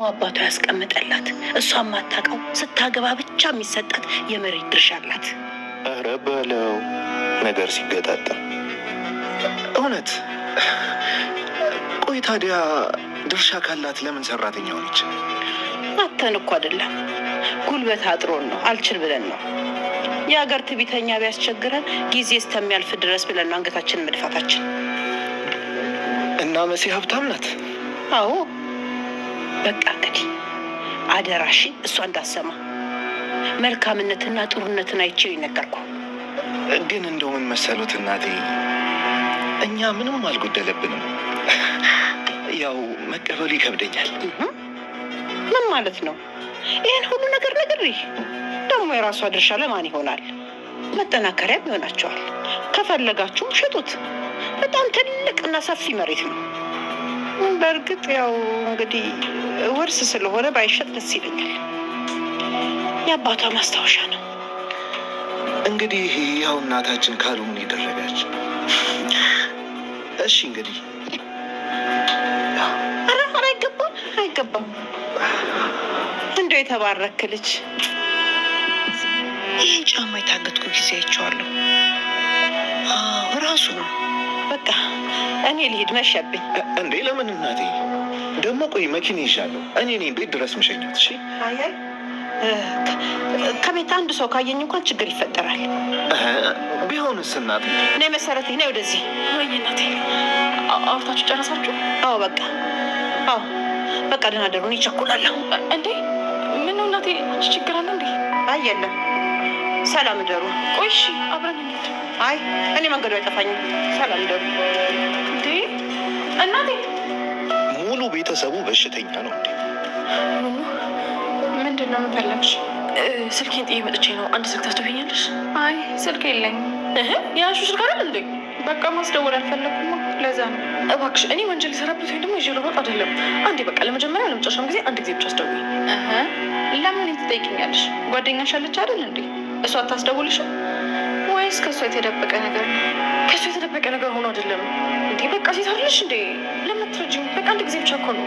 አባቷ ያስቀምጠላት እሷ ማታውቀው ስታገባ ብቻ የሚሰጣት የመሬት ድርሻ አላት። ኧረ በለው ነገር ሲገጣጠም እውነት። ቆይ ታዲያ ድርሻ ካላት ለምን ሰራተኛ ሆነች? አተን እኮ አይደለም ጉልበት አጥሮን ነው፣ አልችል ብለን ነው። የሀገር ትዕቢተኛ ቢያስቸግረን ጊዜ እስከሚያልፍ ድረስ ብለን ነው አንገታችንን መድፋታችን። እና መሲ ሀብታም ናት? አዎ በቃ እንግዲህ አደራሽ እሷ እንዳሰማ መልካምነትና ጥሩነትን አይቼው ይነገርኩ። ግን እንደው ምን መሰሉት እናቴ፣ እኛ ምንም አልጎደለብንም። ያው መቀበሉ ይከብደኛል። ምን ማለት ነው? ይህን ሁሉ ነገር ነግሬህ ደግሞ የራሷ ድርሻ ለማን ይሆናል? መጠናከሪያም ይሆናቸዋል። ከፈለጋችሁ ሽጡት። በጣም ትልቅና ሰፊ መሬት ነው። በእርግጥ ያው እንግዲህ ውርስ ስለሆነ ባይሸጥ ደስ ይለኛል። የአባቷ ማስታወሻ ነው። እንግዲህ ያው እናታችን ካሉ ምን ይደረጋች? እሺ እንግዲህ አይገባም አይገባም። እንደው የተባረክ ልጅ። ይህን ጫማ የታገጥኩ ጊዜ አይቼዋለሁ። ራሱ ነው። በቃ እኔ ልሂድ፣ መሸብኝ። እንዴ ለምን እናቴ? ደግሞ ቆይ መኪና ይዣለሁ እኔ ቤት ድረስ መሸኛት። እሺ አያይ ከቤት አንድ ሰው ካየኝ እንኳን ችግር ይፈጠራል። ቢሆንስ እናቴ? እኔ መሰረቴ ነኝ። ወደዚህ ወይ እናቴ፣ አውርታችሁ ጨረሳችሁ? አዎ በቃ አዎ በቃ ደህና ደሩ። እኔ እቸኩላለሁ። እንዴ ምን ነው እናቴ፣ ችግር አለ እንዴ? አይ የለም፣ ሰላም ደሩ። ቆይ እሺ አብረን እንሂድ። አይ እኔ መንገዱ አይጠፋኝም። ሰላም ደሩ። እንዴ እናቴ፣ ሙሉ ቤተሰቡ በሽተኛ ነው እንዴ? ምንድን ነው የምፈለግሽ? ስልኬን ጥዬ መጥቼ ነው። አንድ ስልክ ታስደውኛለሽ? አይ ስልክ የለኝም። የያሹ ስልክ አይደል እንዴ? በቃ ማስደወል አልፈለግኩም፣ ለዛ ነው። እባክሽ እኔ ወንጀል የሰራበት ወይም ደግሞ ይዤ ልሮጥ አይደለም። አንዴ በቃ ለመጀመሪያ ለመጨረሻም ጊዜ አንድ ጊዜ ብቻ አስደውኝ። ለምን ትጠይቅኛለሽ? ጓደኛሽ አለች አይደል እንዴ? እሷ አታስደውልሽም ወይስ ከእሷ የተደበቀ ነገር ነው? ከእሷ የተደበቀ ነገር ሆኖ አይደለም እንዴ? በቃ ሴት አይደለሽ እንዴ? ለምትረጂኝ በቃ አንድ ጊዜ ብቻ እኮ ነው።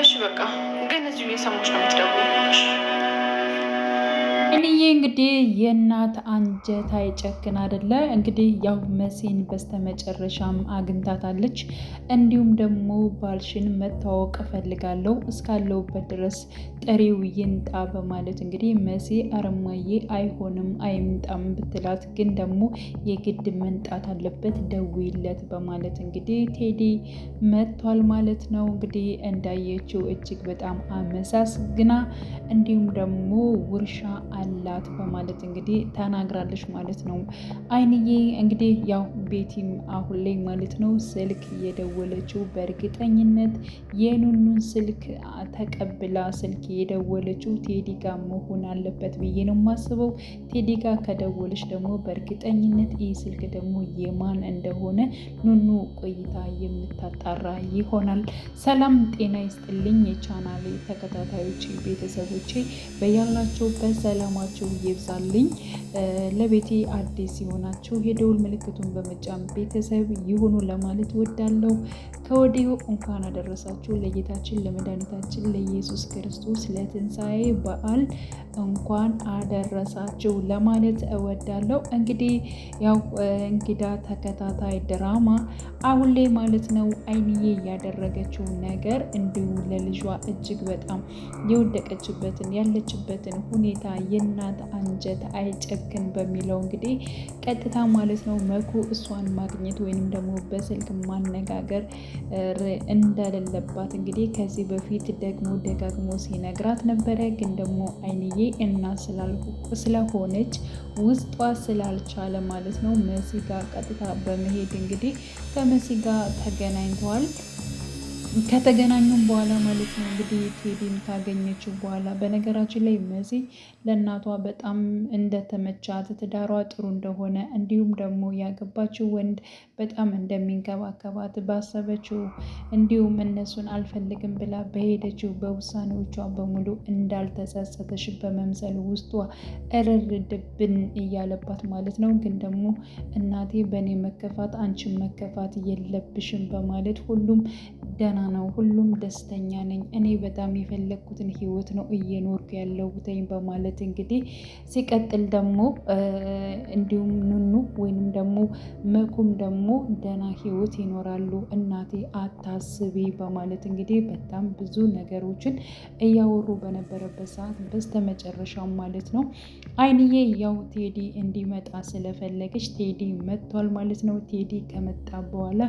እሺ በቃ ግን እዚሁ የሰሞች ነው የምትደውልሽ። እኔዬ እንግዲህ የእናት አንጀት አይጨክን አይደለ? እንግዲህ ያው መሲን በስተመጨረሻም አግኝታታለች። እንዲሁም ደግሞ ባልሽን መታወቅ እፈልጋለሁ እስካለሁበት ድረስ ጥሪው ይንጣ በማለት እንግዲህ መሲ አረማዬ አይሆንም አይምጣም ብትላት፣ ግን ደግሞ የግድ መንጣት አለበት ደውይለት በማለት እንግዲህ ቴዲ መጥቷል ማለት ነው። እንግዲህ እንዳየችው እጅግ በጣም አመሳስግና እንዲሁም ደግሞ ውርሻ አላት በማለት እንግዲህ ተናግራለች ማለት ነው። አይንዬ እንግዲህ ያው ቤቲም አሁን ላይ ማለት ነው ስልክ የደወለችው በእርግጠኝነት የኑኑን ስልክ ተቀብላ ስልክ የደወለችው ቴዲ ጋር መሆን አለበት ብዬ ነው የማስበው። ቴዲ ጋር ከደወለች ደግሞ በእርግጠኝነት ይህ ስልክ ደግሞ የማን እንደሆነ ኑኑ ቆይታ የምታጣራ ይሆናል። ሰላም ጤና ይስጥልኝ የቻናሌ ተከታታዮች ቤተሰቦቼ፣ በያላቸው በሰላማችሁ ይብዛልኝ። ለቤቴ አዲስ የሆናችሁ የደውል ምልክቱን በመጫን ቤተሰብ ይሁኑ ለማለት ወዳለው ከወዲሁ እንኳን አደረሳችሁ ለጌታችን ለመድኃኒታችን ለኢየሱስ ክርስቶስ ለትንሣኤ በዓል እንኳን አደረሳችሁ ለማለት እወዳለሁ። እንግዲህ ያው እንግዳ ተከታታይ ድራማ አሁን ላይ ማለት ነው አይንዬ ያደረገችው ነገር እንዲሁ ለልጇ እጅግ በጣም የወደቀችበትን ያለችበትን ሁኔታ የእናት አንጀት አይጨክን በሚለው እንግዲህ ቀጥታ ማለት ነው መኩ እሷን ማግኘት ወይንም ደግሞ በስልክ ማነጋገር እንደሌለባት እንግዲህ ከዚህ በፊት ደግሞ ደጋግሞ ሲነግራት ነበረ። ግን ደግሞ አይንዬ እናት ስለሆነች ውስጧ ስላልቻለ ማለት ነው መሲ ጋር ቀጥታ በመሄድ እንግዲህ ከመሲ ጋር ተገናኝተዋል። ከተገናኙም በኋላ ማለት ነው እንግዲህ ቴዲን ካገኘችው በኋላ በነገራችን ላይ መሲ ለእናቷ በጣም እንደተመቻት ትዳሯ ጥሩ እንደሆነ እንዲሁም ደግሞ ያገባችው ወንድ በጣም እንደሚንከባከባት ባሰበችው እንዲሁም እነሱን አልፈልግም ብላ በሄደችው በውሳኔዎቿ በሙሉ እንዳልተጸጸተሽ በመምሰል ውስጧ እርር ድብን እያለባት ማለት ነው። ግን ደግሞ እናቴ በእኔ መከፋት አንቺን መከፋት የለብሽም በማለት ሁሉም ደህና ነው፣ ሁሉም ደስተኛ ነኝ፣ እኔ በጣም የፈለግኩትን ህይወት ነው እየኖርኩ ያለሁትኝ በማለት እንግዲህ ሲቀጥል ደግሞ እንዲሁም ኑኑ ወይንም ደግሞ መኩም ደግሞ ደህና ህይወት ይኖራሉ እናቴ አታስቢ በማለት እንግዲህ በጣም ብዙ ነገሮችን እያወሩ በነበረበት ሰዓት በስተመጨረሻው ማለት ነው አይንዬ ያው ቴዲ እንዲመጣ ስለፈለገች ቴዲ መጥቷል ማለት ነው። ቴዲ ከመጣ በኋላ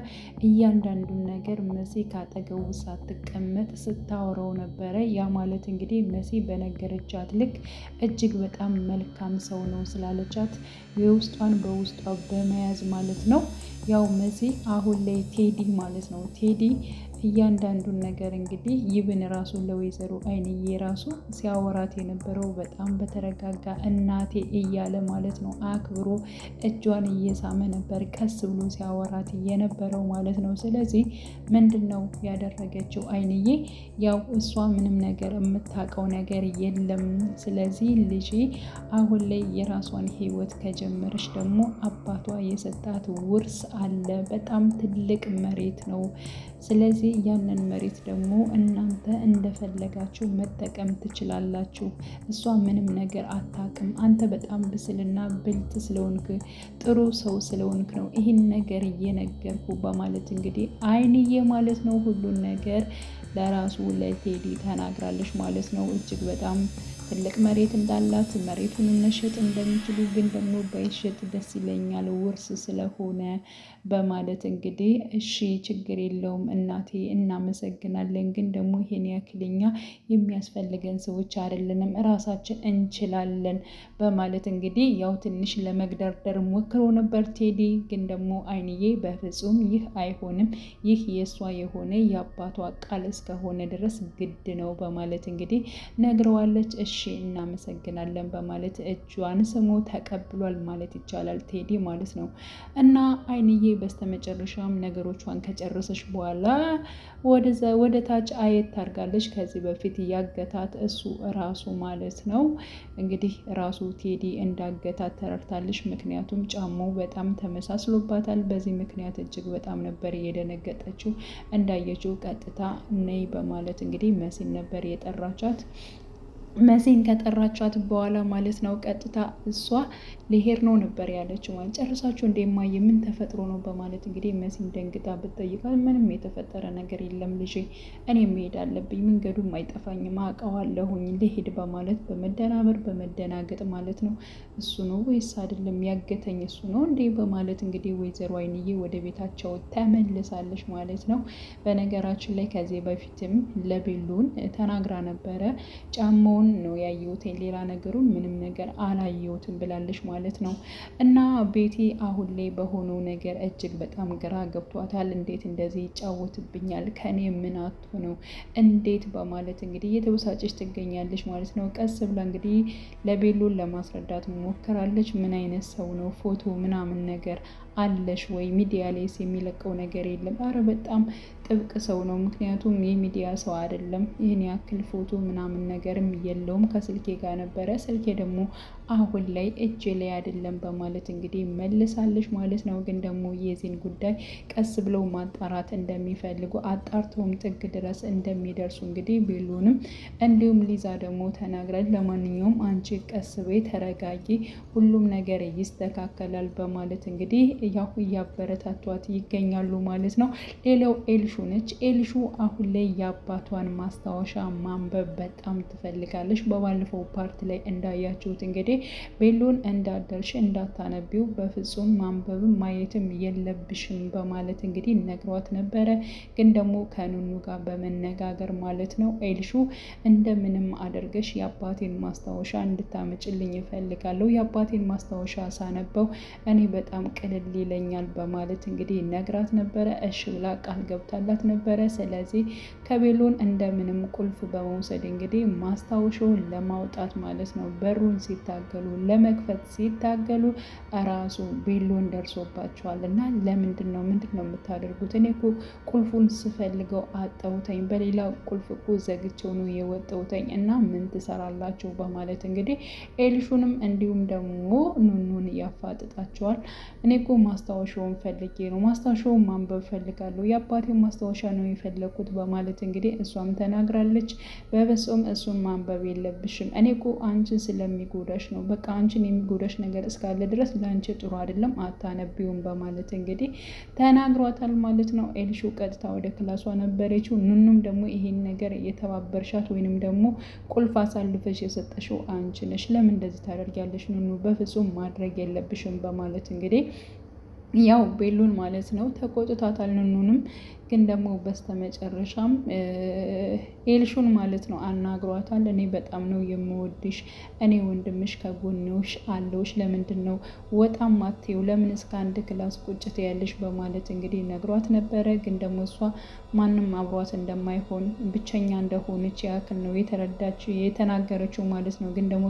እያንዳንዱን ነገር መሲ ካጠገቡ ሳትቀመጥ ስታወራው ነበረ። ያ ማለት እንግዲህ መሲ በነገረቻት ልክ እጅግ በጣም መልካም ሰው ነው ስላለቻት የውስጧን በውስጧ በመያዝ ማለት ነው። ያው መሲ አሁን ላይ ቴዲ ማለት ነው ቴዲ እያንዳንዱን ነገር እንግዲህ ይብን ራሱ ለወይዘሮ አይንዬ ራሱ ሲያወራት የነበረው በጣም በተረጋጋ እናቴ እያለ ማለት ነው አክብሮ እጇን እየሳመ ነበር ቀስ ብሎ ሲያወራት የነበረው ማለት ነው። ስለዚህ ምንድን ነው ያደረገችው አይንዬ? ያው እሷ ምንም ነገር የምታውቀው ነገር የለም። ስለዚህ ልጄ አሁን ላይ የራሷን ህይወት ከጀመረች ደግሞ አባቷ የሰጣት ውርስ አለ፣ በጣም ትልቅ መሬት ነው። ስለዚህ ያንን መሬት ደግሞ እናንተ እንደፈለጋችሁ መጠቀም ትችላላችሁ። እሷ ምንም ነገር አታውቅም። አንተ በጣም ብስልና ብልጥ ስለሆንክ ጥሩ ሰው ስለሆንክ ነው ይህን ነገር እየነገርኩ በማለት እንግዲህ አይንዬ ማለት ነው ሁሉን ነገር ለራሱ ለቴዲ ተናግራለች ማለት ነው። እጅግ በጣም ትልቅ መሬት እንዳላት መሬቱን መሸጥ እንደሚችሉ ግን ደግሞ ባይሸጥ ደስ ይለኛል ውርስ ስለሆነ በማለት እንግዲህ እሺ ችግር የለውም እናቴ እናመሰግናለን፣ ግን ደግሞ ይሄን ያክልኛ የሚያስፈልገን ሰዎች አይደለንም ራሳችን እንችላለን በማለት እንግዲህ ያው ትንሽ ለመግደርደር ሞክሮ ነበር ቴዲ። ግን ደግሞ አይንዬ በፍጹም ይህ አይሆንም፣ ይህ የእሷ የሆነ የአባቷ ቃል እስከሆነ ድረስ ግድ ነው በማለት እንግዲህ ነግረዋለች። እሺ እናመሰግናለን በማለት እጇን ስሞ ተቀብሏል ማለት ይቻላል ቴዲ ማለት ነው። እና አይንዬ በስተመጨረሻም ነገሮቿን ከጨረሰች በኋላ ወደ ታች አየት ታርጋለች። ከዚህ በፊት ያገታት እሱ ራሱ ማለት ነው እንግዲህ ራሱ ቴዲ እንዳገታት ተረድታለች። ምክንያቱም ጫማው በጣም ተመሳስሎባታል። በዚህ ምክንያት እጅግ በጣም ነበር የደነገጠችው። እንዳየችው ቀጥታ ነይ በማለት እንግዲህ መሲን ነበር የጠራቻት። መሲን ከጠራቻት በኋላ ማለት ነው ቀጥታ እሷ ሊሄድ ነው ነበር ያለችው። ጨርሳችሁ እንደማየ ምን ተፈጥሮ ነው በማለት እንግዲህ መሲን ደንግጣ ብትጠይቃት ምንም የተፈጠረ ነገር የለም ልጄ፣ እኔ መሄድ አለብኝ፣ መንገዱም አይጠፋኝም አውቀዋለሁኝ፣ ልሄድ በማለት በመደናበር በመደናገጥ ማለት ነው። እሱ ነው ወይስ አይደለም ያገተኝ እሱ ነው እንዴ በማለት እንግዲህ ወይዘሮ አይንዬ ወደ ቤታቸው ተመልሳለች ማለት ነው። በነገራችን ላይ ከዚህ በፊትም ለቤሉን ተናግራ ነበረ ጫማውን ነው ያየሁት፣ ሌላ ነገሩን ምንም ነገር አላየሁትም ብላለች ማለት ነው። እና ቤቲ አሁን ላይ በሆነው ነገር እጅግ በጣም ግራ ገብቷታል። እንዴት እንደዚህ ይጫወትብኛል፣ ከኔ ምን አቶ ነው እንዴት በማለት እንግዲህ እየተበሳጨች ትገኛለች ማለት ነው። ቀስ ብላ እንግዲህ ለቤሎን ለማስረዳት ሞክራለች። ምን አይነት ሰው ነው ፎቶ ምናምን ነገር አለሽ ወይ? ሚዲያ ላይስ የሚለቀው ነገር የለም። አረ በጣም ጥብቅ ሰው ነው፣ ምክንያቱም የሚዲያ ሰው አይደለም። ይህን ያክል ፎቶ ምናምን ነገርም የለውም። ከስልኬ ጋር ነበረ፣ ስልኬ ደግሞ አሁን ላይ እጅ ላይ አይደለም በማለት እንግዲህ መልሳለች ማለት ነው። ግን ደግሞ የዚህን ጉዳይ ቀስ ብለው ማጣራት እንደሚፈልጉ አጣርተውም ጥግ ድረስ እንደሚደርሱ እንግዲህ ቤሉንም እንዲሁም ሊዛ ደግሞ ተናግራለች። ለማንኛውም አንቺ ቀስ በይ ተረጋጊ፣ ሁሉም ነገር ይስተካከላል በማለት እንግዲህ ያው እያበረታቷት ይገኛሉ ማለት ነው። ሌላው ኤልሹ ነች። ኤልሹ አሁን ላይ የአባቷን ማስታወሻ ማንበብ በጣም ትፈልጋለች። በባለፈው ፓርት ላይ እንዳያችሁት እንግዲህ ቤሎን እንዳደርሽ እንዳታነቢው በፍጹም ማንበብም ማየትም የለብሽም በማለት እንግዲህ ነግሯት ነበረ። ግን ደግሞ ከኑኑ ጋር በመነጋገር ማለት ነው ኤልሹ እንደምንም አድርገሽ የአባቴን ማስታወሻ እንድታመጭልኝ ይፈልጋለሁ፣ የአባቴን ማስታወሻ ሳነበው እኔ በጣም ቅልል ይለኛል በማለት እንግዲህ ነግራት ነበረ። እሺ ብላ ቃል ገብታላት ነበረ። ስለዚህ ከቤሎን እንደምንም ቁልፍ በመውሰድ እንግዲህ ማስታወሻውን ለማውጣት ማለት ነው በሩን ሲታገሉ ለመክፈት ሲታገሉ ራሱ ቤሎን ደርሶባቸዋል። እና ምንድን ነው የምታደርጉት? እኔ እኮ ቁልፉን ስፈልገው አጣሁተኝ፣ በሌላ ቁልፍ እኮ ዘግቼው ነው የወጣሁተኝ እና ምን ትሰራላችሁ በማለት እንግዲህ ኤልሹንም እንዲሁም ደግሞ ኑኑን ያፋጥጣቸዋል። እኔ እኮ ማስታወሻውን ፈልጌ ነው፣ ማስታወሻውን ማንበብ ፈልጋለሁ፣ የአባቴን ማስታወሻ ነው የፈለግኩት በማለት እንግዲህ እሷም ተናግራለች። በበሶም እሱን ማንበብ የለብሽም፣ እኔ እኮ አንቺን ስለሚጎዳሽ ነው፣ በቃ አንቺን የሚጎዳሽ ነገር እስካለ ድረስ ለአንቺ ጥሩ አይደለም፣ አታነቢውም በማለት እንግዲህ ተናግሯታል ማለት ነው። ኤልሹ ቀጥታ ወደ ክላሷ ነበረችው። ኑኑም ደግሞ ይሄን ነገር የተባበርሻት ወይንም ደግሞ ቁልፍ አሳልፈሽ የሰጠሽው አንቺ ነሽ፣ ለምን እንደዚህ ታደርጊያለሽ ኑኑ፣ በፍጹም ማድረግ የለብሽም በማለት እንግዲህ ያው ቤሉን ማለት ነው ተቆጥቷታል። ኑኑንም ግን ደግሞ በስተመጨረሻም ኤልሹን ማለት ነው አናግሯታል። እኔ በጣም ነው የምወድሽ፣ እኔ ወንድምሽ ከጎንሽ አለውሽ፣ ለምንድን ነው ወጣም ማቴው፣ ለምን እስከ አንድ ክላስ ቁጭ ትያለሽ በማለት እንግዲህ ነግሯት ነበረ። ግን ደግሞ እሷ ማንም አብሯት እንደማይሆን ብቸኛ እንደሆነች ያክል ነው የተረዳችው የተናገረችው ማለት ነው። ግን ደግሞ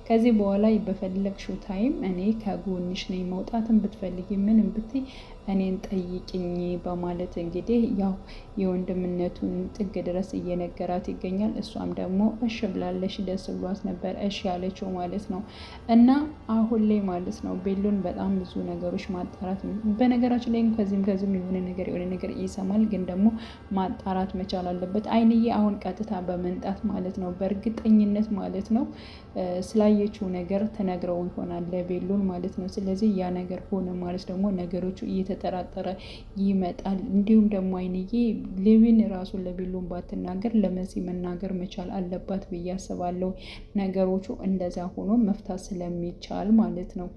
ከዚህ በኋላ በፈለግሽው ታይም እኔ ከጎንሽ ነኝ፣ መውጣትን ብትፈልጊ ምንም ብትይ እኔን ጠይቅኝ በማለት እንግዲህ ያው የወንድምነቱን ጥግ ድረስ እየነገራት ይገኛል። እሷም ደግሞ እሺ ብላለች፣ ደስ ብሏት ነበር እሺ ያለችው ማለት ነው። እና አሁን ላይ ማለት ነው ቤሉን በጣም ብዙ ነገሮች ማጣራት፣ በነገራችን ላይ ከዚህም የሆነ ነገር ይሰማል፣ ግን ደግሞ ማጣራት መቻል አለበት። አይንዬ አሁን ቀጥታ በመንጣት ማለት ነው በእርግጠኝነት ማለት ነው ስላየችው ነገር ተነግረው ይሆናል ለቤሉን ማለት ነው። ስለዚህ ያ ነገር ሆነ ማለት ደግሞ ነገሮቹ እየተጠራጠረ ይመጣል። እንዲሁም ደግሞ አይንዬ ሌዊን ራሱን ለቤሉን ባትናገር ለመሲ መናገር መቻል አለባት ብዬ አስባለሁ። ነገሮቹ እንደዛ ሆኖ መፍታት ስለሚቻል ማለት ነው።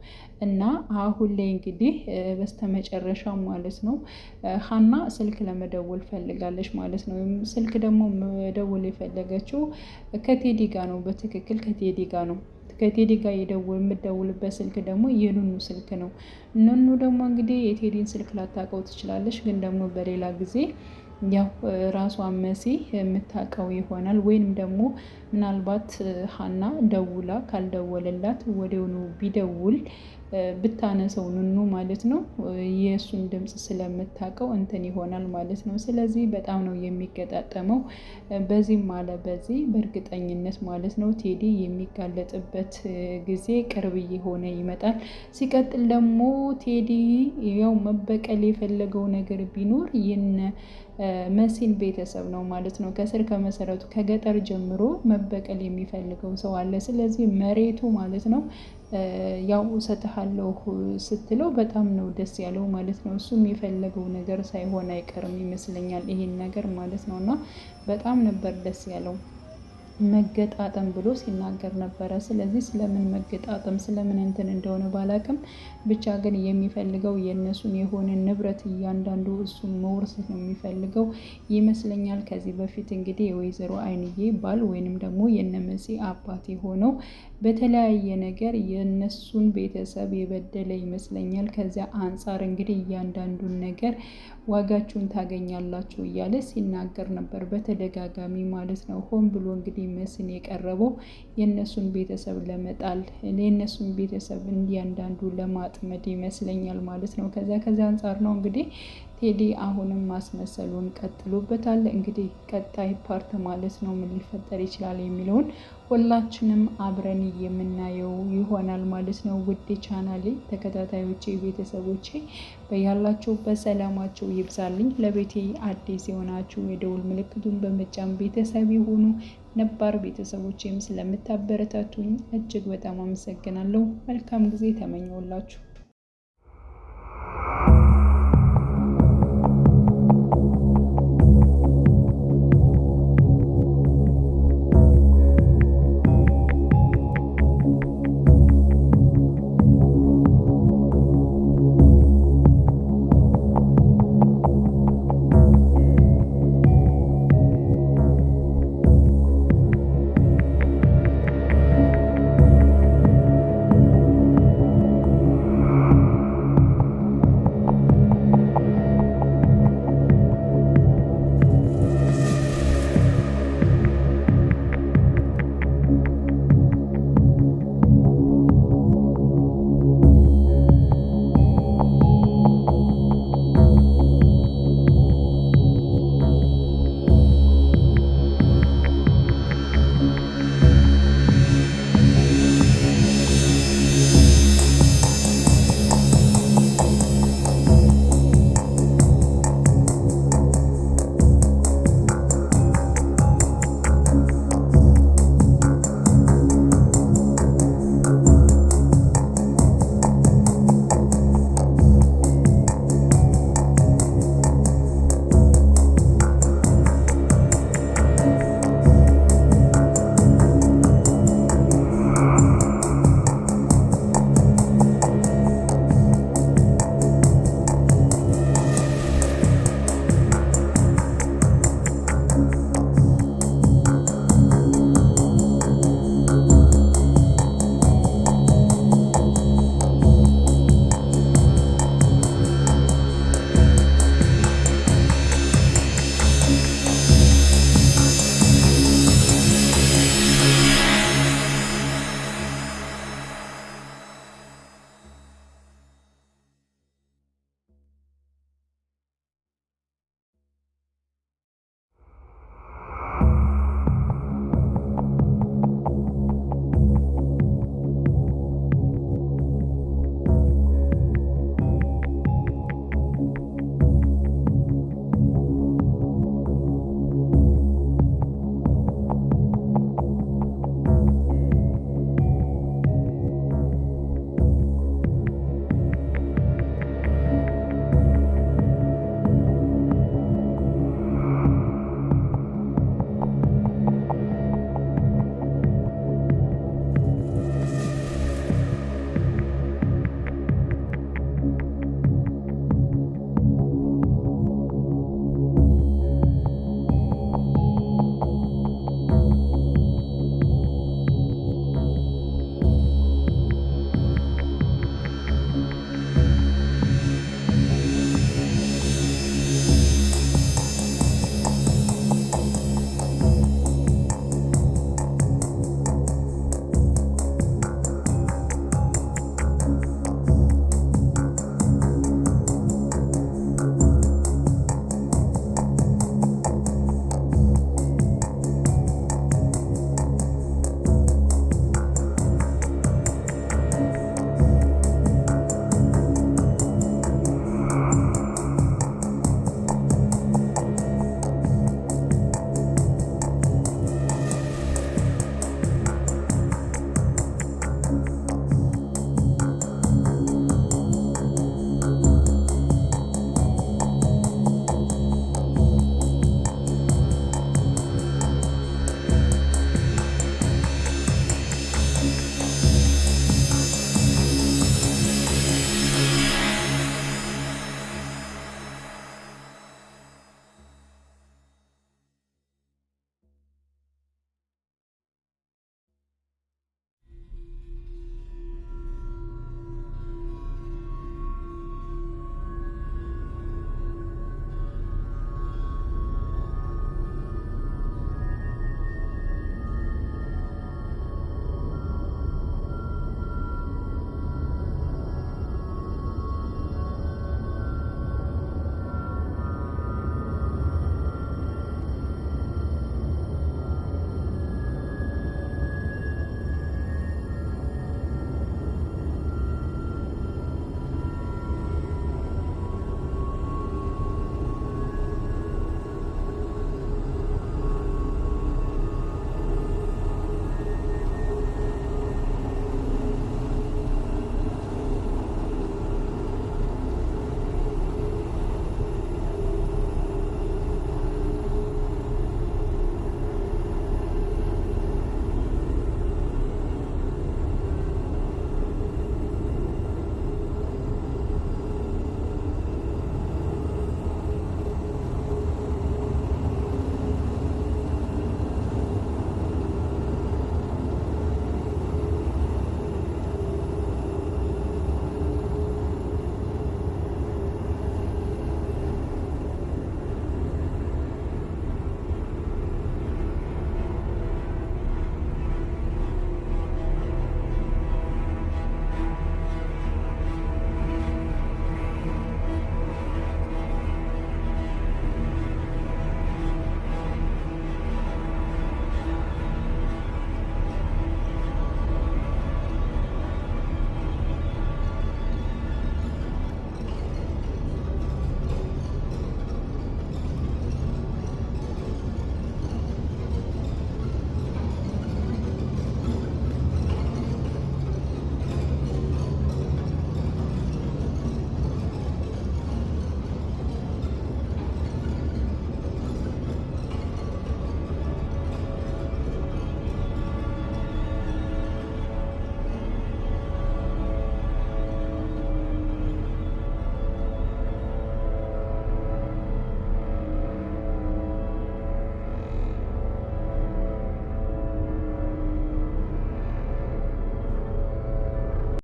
እና አሁን ላይ እንግዲህ በስተመጨረሻ ማለት ነው ሀና ስልክ ለመደወል ፈልጋለች ማለት ነው። ስልክ ደግሞ መደወል የፈለገችው ከቴዲ ጋር ነው፣ በትክክል ከቴዲ ጋር ነው። ከቴዲ ጋር የምደውልበት ስልክ ደግሞ የኑኑ ስልክ ነው። ኑኑ ደግሞ እንግዲህ የቴዲን ስልክ ላታውቀው ትችላለች፣ ግን ደግሞ በሌላ ጊዜ ያው ራሷ መሲ የምታውቀው ይሆናል። ወይንም ደግሞ ምናልባት ሀና ደውላ ካልደወለላት ወዲያውኑ ቢደውል ብታነሰው ኑኑ ማለት ነው የእሱን ድምፅ ስለምታውቀው እንትን ይሆናል ማለት ነው። ስለዚህ በጣም ነው የሚገጣጠመው። በዚህም አለ በዚህ በእርግጠኝነት ማለት ነው ቴዲ የሚጋለጥበት ጊዜ ቅርብ እየሆነ ይመጣል። ሲቀጥል ደግሞ ቴዲ ያው መበቀል የፈለገው ነገር ቢኖር መሲን ቤተሰብ ነው ማለት ነው። ከስር ከመሰረቱ ከገጠር ጀምሮ መበቀል የሚፈልገው ሰው አለ። ስለዚህ መሬቱ ማለት ነው ያው እሰጥሃለሁ ስትለው በጣም ነው ደስ ያለው ማለት ነው። እሱም የፈለገው ነገር ሳይሆን አይቀርም ይመስለኛል ይሄን ነገር ማለት ነው። እና በጣም ነበር ደስ ያለው መገጣጠም ብሎ ሲናገር ነበረ። ስለዚህ ስለምን መገጣጠም ስለምን እንትን እንደሆነ ባላቅም ብቻ ግን የሚፈልገው የእነሱን የሆነ ንብረት እያንዳንዱ እሱን መውረስ ነው የሚፈልገው ይመስለኛል። ከዚህ በፊት እንግዲህ የወይዘሮ አይንዬ ባል ወይንም ደግሞ የነመሲ አባት የሆነው በተለያየ ነገር የእነሱን ቤተሰብ የበደለ ይመስለኛል። ከዚያ አንጻር እንግዲህ እያንዳንዱን ነገር ዋጋችሁን ታገኛላችሁ እያለ ሲናገር ነበር በተደጋጋሚ ማለት ነው። ሆን ብሎ እንግዲህ መስን የቀረበው የእነሱን ቤተሰብ ለመጣል የእነሱን ቤተሰብ እያንዳንዱ ለማጥመድ ይመስለኛል ማለት ነው። ከዚያ አንጻር ነው እንግዲህ ቴዲ አሁንም ማስመሰሉን ቀጥሎበታል። እንግዲህ ቀጣይ ፓርት ማለት ነው ምን ሊፈጠር ይችላል የሚለውን ሁላችንም አብረን የምናየው ይሆናል ማለት ነው። ውድ ቻናሌ ተከታታዮቼ ቤተሰቦቼ በያላችሁ በሰላማችሁ ይብዛልኝ። ለቤቴ አዲስ የሆናችሁ የደውል ምልክቱን በመጫን ቤተሰብ የሆኑ ነባር ቤተሰቦቼም ስለምታበረታቱኝ እጅግ በጣም አመሰግናለሁ። መልካም ጊዜ ተመኘውላችሁ።